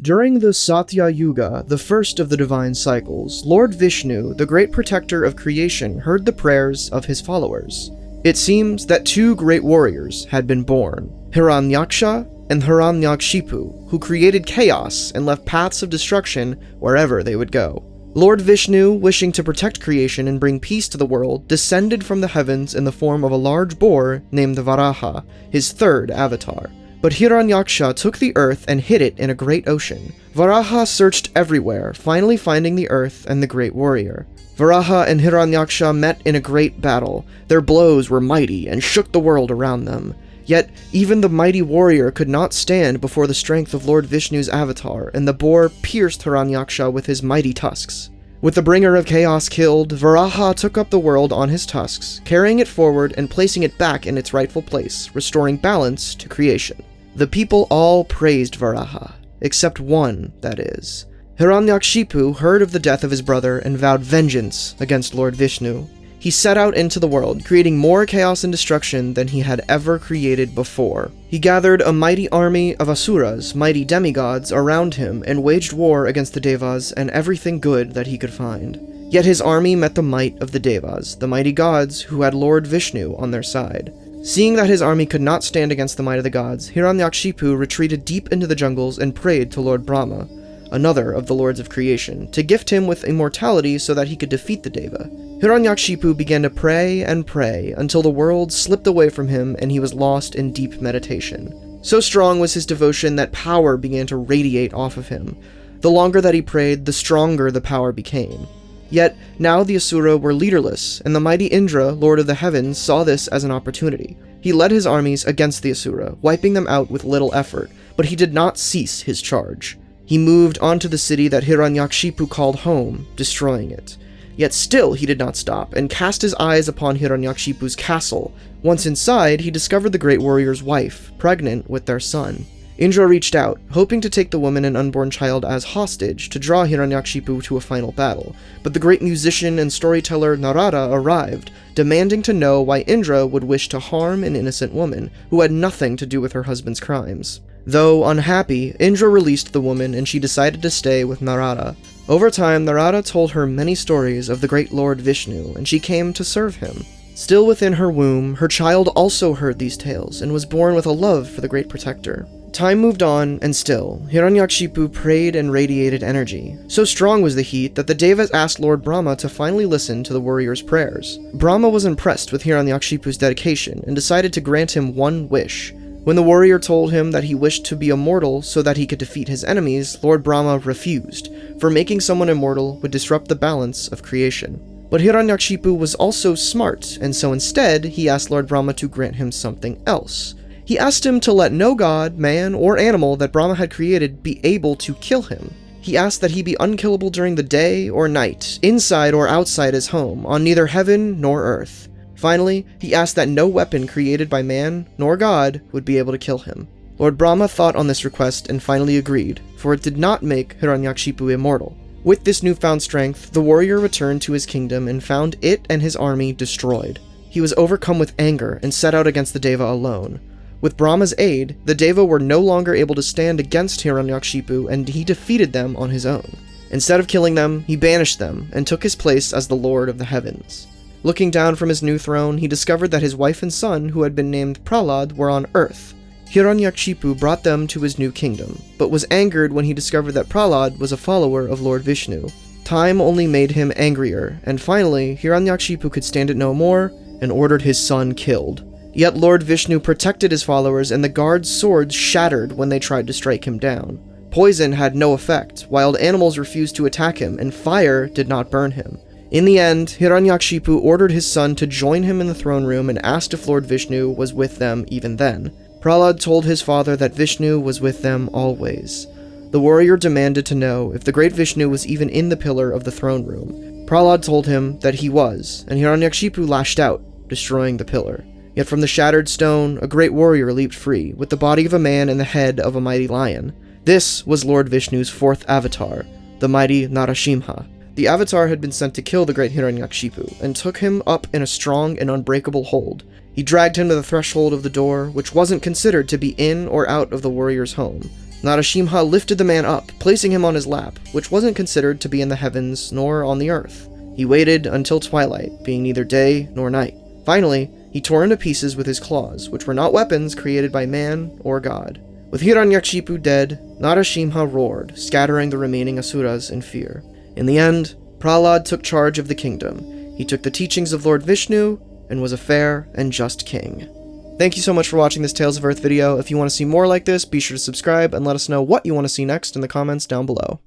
During the Satya Yuga, the first of the divine cycles, Lord Vishnu, the great protector of creation, heard the prayers of his followers. It seems that two great warriors had been born, Hiranyaksha and Hiranyakshipu, who created chaos and left paths of destruction wherever they would go. Lord Vishnu, wishing to protect creation and bring peace to the world, descended from the heavens in the form of a large boar named Varaha, his third avatar. But Hiranyaksha took the earth and hid it in a great ocean. Varaha searched everywhere, finally finding the earth and the great warrior. Varaha and Hiranyaksha met in a great battle. Their blows were mighty and shook the world around them. Yet, even the mighty warrior could not stand before the strength of Lord Vishnu's avatar, and the boar pierced Hiranyaksha with his mighty tusks. With the bringer of chaos killed, Varaha took up the world on his tusks, carrying it forward and placing it back in its rightful place, restoring balance to creation. The people all praised Varaha, except one, that is. Hiranyakshipu heard of the death of his brother and vowed vengeance against Lord Vishnu. He set out into the world, creating more chaos and destruction than he had ever created before. He gathered a mighty army of asuras, mighty demigods, around him and waged war against the devas and everything good that he could find. Yet his army met the might of the devas, the mighty gods who had Lord Vishnu on their side. Seeing that his army could not stand against the might of the gods, Hiranyakshipu retreated deep into the jungles and prayed to Lord Brahma, another of the lords of creation, to gift him with immortality so that he could defeat the Deva. Hiranyakshipu began to pray and pray until the world slipped away from him and he was lost in deep meditation. So strong was his devotion that power began to radiate off of him. The longer that he prayed, the stronger the power became. Yet, now the Asura were leaderless, and the mighty Indra, lord of the heavens, saw this as an opportunity. He led his armies against the Asura, wiping them out with little effort, but he did not cease his charge. He moved onto the city that Hiranyakshipu called home, destroying it. Yet still he did not stop, and cast his eyes upon Hiranyakshipu's castle. Once inside, he discovered the great warrior's wife, pregnant with their son. Indra reached out, hoping to take the woman and unborn child as hostage to draw Hiranyakshipu to a final battle, but the great musician and storyteller Narada arrived, demanding to know why Indra would wish to harm an innocent woman who had nothing to do with her husband's crimes. Though unhappy, Indra released the woman and she decided to stay with Narada. Over time, Narada told her many stories of the great Lord Vishnu, and she came to serve him. Still within her womb, her child also heard these tales and was born with a love for the great protector. Time moved on, and still, Hiranyakshipu prayed and radiated energy. So strong was the heat that the Devas asked Lord Brahma to finally listen to the warrior's prayers. Brahma was impressed with Hiranyakshipu's dedication and decided to grant him one wish. When the warrior told him that he wished to be immortal so that he could defeat his enemies, Lord Brahma refused, for making someone immortal would disrupt the balance of creation. But Hiranyakshipu was also smart, and so instead, he asked Lord Brahma to grant him something else. He asked him to let no god, man, or animal that Brahma had created be able to kill him. He asked that he be unkillable during the day or night, inside or outside his home, on neither heaven nor earth. Finally, he asked that no weapon created by man nor god would be able to kill him. Lord Brahma thought on this request and finally agreed, for it did not make Hiranyakshipu immortal. With this newfound strength, the warrior returned to his kingdom and found it and his army destroyed. He was overcome with anger and set out against the Deva alone. With Brahma's aid, the Deva were no longer able to stand against Hiranyakshipu, and he defeated them on his own. Instead of killing them, he banished them and took his place as the Lord of the Heavens. Looking down from his new throne, he discovered that his wife and son, who had been named Prahlad, were on Earth. Hiranyakshipu brought them to his new kingdom, but was angered when he discovered that Prahlad was a follower of Lord Vishnu. Time only made him angrier, and finally, Hiranyakshipu could stand it no more and ordered his son killed. Yet Lord Vishnu protected his followers, and the guards' swords shattered when they tried to strike him down. Poison had no effect, wild animals refused to attack him, and fire did not burn him. In the end, Hiranyakshipu ordered his son to join him in the throne room and asked if Lord Vishnu was with them even then. Prahlad told his father that Vishnu was with them always. The warrior demanded to know if the great Vishnu was even in the pillar of the throne room. Prahlad told him that he was, and Hiranyakshipu lashed out, destroying the pillar. Yet from the shattered stone, a great warrior leaped free, with the body of a man and the head of a mighty lion. This was Lord Vishnu's fourth avatar, the mighty Narasimha. The avatar had been sent to kill the great Hiranyakshipu, and took him up in a strong and unbreakable hold. He dragged him to the threshold of the door, which wasn't considered to be in or out of the warrior's home. Narasimha lifted the man up, placing him on his lap, which wasn't considered to be in the heavens nor on the earth. He waited until twilight, being neither day nor night. Finally, he tore into pieces with his claws, which were not weapons created by man or god. With Hiranyakshipu dead, Narasimha roared, scattering the remaining asuras in fear. In the end, Prahlad took charge of the kingdom. He took the teachings of Lord Vishnu and was a fair and just king. Thank you so much for watching this Tales of Earth video. If you want to see more like this, be sure to subscribe and let us know what you want to see next in the comments down below.